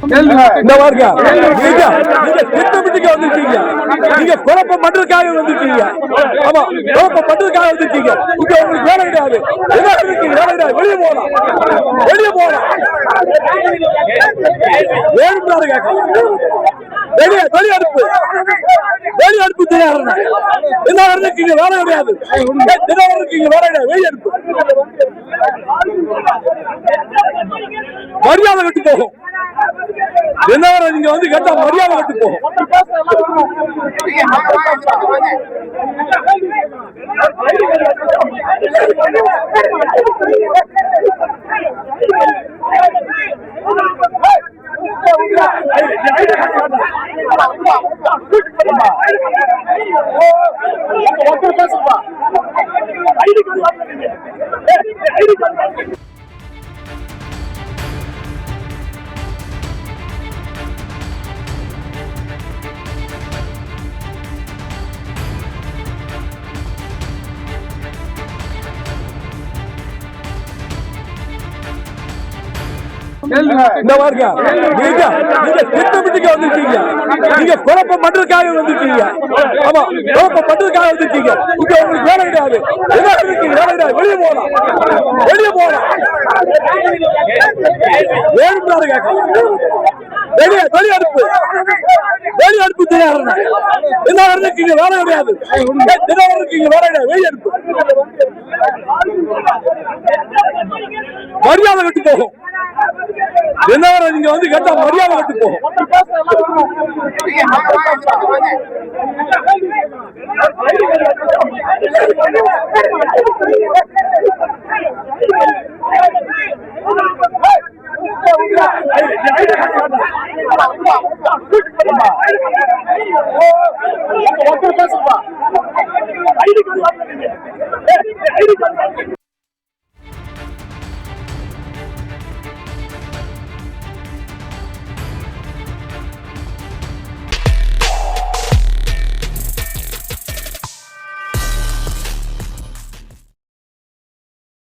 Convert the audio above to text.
இந்த பாருங்க, நீங்க திட்டமிட்டுக்கு வந்திருக்கீங்க. நீங்க குழப்பம் பண்றதுக்காக வந்திருக்கீங்க. ஆமா, குழப்பம் பண்றதுக்காக வந்திருக்கீங்க. இங்க உங்களுக்கு வேலை கிடையாது. என்ன இருக்கீங்க? வேலை கிடையாது. வெளியே போகலாம், வெளியே போகலாம். வேணும்னாரு கேட்கலாம். வெளியே வெளியே அனுப்பு, வெளியே அனுப்பு. தினகரன் தினகரன் இருக்கீங்க, வேலை கிடையாது. தினகரன் இருக்கீங்க, வேலை கிடையாது. வெளியே அனுப்பு. மரியாதை கட்டு போகும். தினகரன் நீங்க வந்து கேட்டா மரியாதை கட்டு போகும். இந்த பாருங்க, நீங்க திட்டமிட்டுக்கு வந்திருக்கீங்க. நீங்க குழப்பம் பண்றதுக்காக வந்திருக்கீங்க. ஆமா, குழப்பம் பண்றதுக்காக வந்திருக்கீங்க. இங்க உங்களுக்கு வேலை கிடையாது. என்ன இருக்கீங்க? வேலை கிடையாது. வெளியே போகலாம், வெளியே போகலாம். வேணும்னாரு கேட்கலாம். வெளியே வெளியே அனுப்பு, வெளியே அனுப்பு. தினகரன் தினகரன் இருக்கீங்க, வேலை கிடையாது. தினகரன் இருக்கீங்க, வேலை கிடையாது. வெளியே அனுப்பு. மரியாதை கட்டு போகும். தினகரன் நீங்க வந்து கேட்டா மரியாதை கட்டு போகும்.